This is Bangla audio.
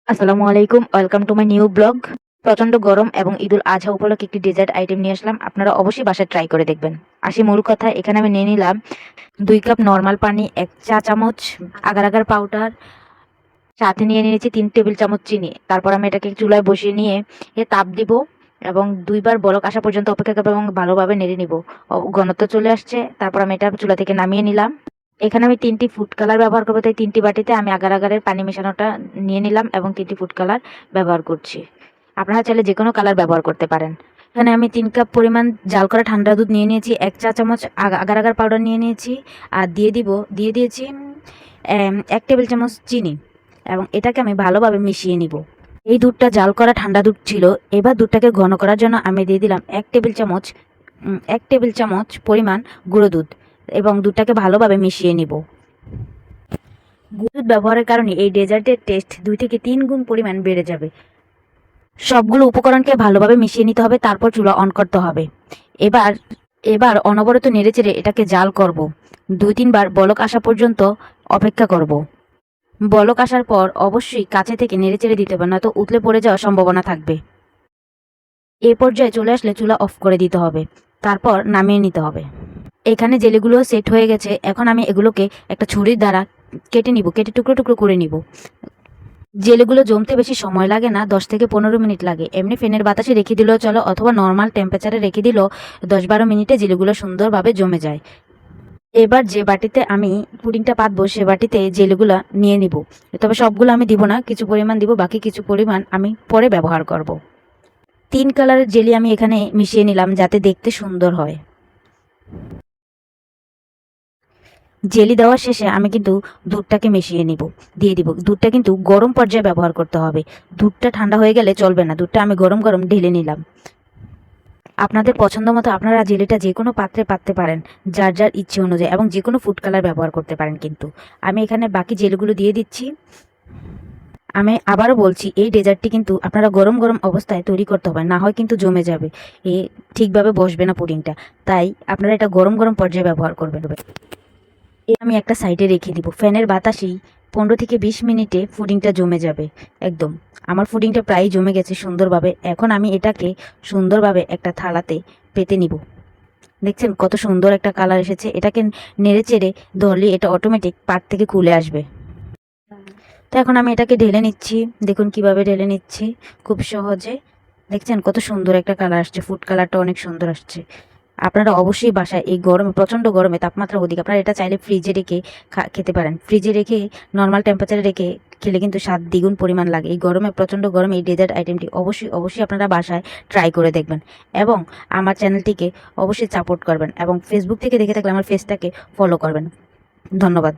আসসালামু আলাইকুম, welcome to my new blog. প্রচণ্ড গরম এবং ঈদুল আজহা উপলক্ষে একটি ডেজার্ট আইটেম নিয়ে আসলাম। আপনারা অবশ্যই বাসায় ট্রাই করে দেখবেন। আসি মূল কথা, এখানে আমি নিয়ে নিলাম 2 কাপ নর্মাল পানি, 1 চা চামচ আগার আগার পাউডার, সাথে নিয়ে নিয়েছি 3 টেবিল চামচ চিনি। তারপর আমি এটাকে চুলায় বসিয়ে নিয়ে তাপ দিব এবং 2বার বলক আসা পর্যন্ত অপেক্ষা করবো এবং ভালোভাবে নেড়ে নিব। ঘনত্ব চলে আসছে, তারপর আমি এটা চুলা থেকে নামিয়ে নিলাম। এখানে আমি 3টি ফুড কালার ব্যবহার করবো, তাই 3টি বাটিতে আমি আগার আগারের পানি মেশানোটা নিয়ে নিলাম এবং 3টি ফুড কালার ব্যবহার করছি। আপনারা চাইলে যে কোনো কালার ব্যবহার করতে পারেন। এখানে আমি 3 কাপ পরিমাণ জাল করা ঠান্ডা দুধ নিয়ে নিয়েছি, 1 চা চামচ আগার আগার পাউডার নিয়ে নিয়েছি, আর দিয়ে দিয়েছি 1 টেবিল চামচ চিনি এবং এটাকে আমি ভালোভাবে মিশিয়ে নিব। এই দুধটা জাল করা ঠান্ডা দুধ ছিল। এবার দুধটাকে ঘন করার জন্য আমি দিয়ে দিলাম 1 টেবিল চামচ পরিমাণ গুঁড়ো দুধ এবং দুধটাকে ভালোভাবে মিশিয়ে নিব। গুঁড়ো দুধ ব্যবহারের কারণে এই ডেজার্টের টেস্ট 2 থেকে 3 গুণ পরিমাণ বেড়ে যাবে। সবগুলো উপকরণকে ভালোভাবে মিশিয়ে নিতে হবে, তারপর চুলা অন করতে হবে। এবার এবার অনবরত নেড়েচেড়ে এটাকে জাল করব। 2-3 বার বলক আসা পর্যন্ত অপেক্ষা করব। বলক আসার পর অবশ্যই কাছে থেকে নেড়েচেড়ে দিতে হবে, নয়তো উতলে পড়ে যাওয়ার সম্ভাবনা থাকবে। এ পর্যায়ে চলে আসলে চুলা অফ করে দিতে হবে, তারপর নামিয়ে নিতে হবে। এখানে জেলিগুলো সেট হয়ে গেছে। এখন আমি এগুলোকে একটা ছুরির দ্বারা কেটে টুকরো টুকরো করে নিব। জেলিগুলো জমতে বেশি সময় লাগে না, 10 থেকে 15 মিনিট লাগে। এমনি ফ্যানের বাতাসে রেখে দিলেও চলো, অথবা নর্মাল টেম্পারেচারে রেখে দিলেও 10-12 মিনিটে জেলিগুলো সুন্দরভাবে জমে যায়। এবার যে বাটিতে আমি পুডিংটা পাতবো সে বাটিতে জেলিগুলো নিয়ে নিব। তবে সবগুলো আমি দিব না, কিছু পরিমাণ দিব, বাকি কিছু পরিমাণ আমি পরে ব্যবহার করব। 3 কালারের জেলি আমি এখানে মিশিয়ে নিলাম যাতে দেখতে সুন্দর হয়। জেলি দেওয়ার শেষে আমি কিন্তু দুধটাকে মিশিয়ে দিয়ে দিব। দুধটা কিন্তু গরম পর্যায়ে ব্যবহার করতে হবে। দুধটা ঠান্ডা হয়ে গেলে চলবে না। দুধটা আমি গরম গরম ঢেলে নিলাম। আপনাদের পছন্দ মতো আপনারা জেলিটা যে কোনো পাত্রে পাততে পারেন, যার যার ইচ্ছে অনুযায়ী, এবং যে কোনো ফুড কালার ব্যবহার করতে পারেন। কিন্তু আমি এখানে বাকি জেলিগুলো দিয়ে দিচ্ছি। আমি আবারও বলছি, এই ডেজার্টটি কিন্তু আপনারা গরম গরম অবস্থায় তৈরি করতে হবে, না হয় কিন্তু জমে যাবে, ঠিকভাবে বসবে না পুডিংটা। তাই আপনারা এটা গরম গরম পর্যায়ে ব্যবহার করবেন। আমি একটা সাইডে রেখে দিব। ফ্যানের বাতাসেই 15 থেকে 20 মিনিটে পুডিংটা জমে যাবে। একদম আমার পুডিংটা প্রায় জমে গেছে সুন্দরভাবে। এখন আমি এটাকে সুন্দরভাবে একটা থালাতে পেতে নিব। দেখছেন কত সুন্দর একটা কালার এসেছে। এটাকে নেড়ে চেড়ে ধরলে এটা অটোমেটিক পাট থেকে খুলে আসবে। তো এখন আমি এটাকে ঢেলে নিচ্ছি। দেখুন কিভাবে ঢেলে নিচ্ছি, খুব সহজে। দেখছেন কত সুন্দর একটা কালার আসছে, ফুড কালারটা অনেক সুন্দর আসছে। আপনারা অবশ্যই বাসায় এই গরমে, প্রচণ্ড গরমে, তাপমাত্রা অধিক, আপনারা এটা চাইলে ফ্রিজে রেখে খেতে পারেন। ফ্রিজে রেখে নর্মাল টেম্পারেচারে রেখে খেলে কিন্তু স্বাদ দ্বিগুণ পরিমাণ লাগে। এই গরমে, প্রচণ্ড গরমে এই ডেজার্ট আইটেমটি অবশ্যই আপনারা বাসায় ট্রাই করে দেখবেন এবং আমার চ্যানেলটিকে অবশ্যই সাপোর্ট করবেন এবং ফেসবুক থেকে দেখে থাকলে আমার পেজটাকে ফলো করবেন। ধন্যবাদ।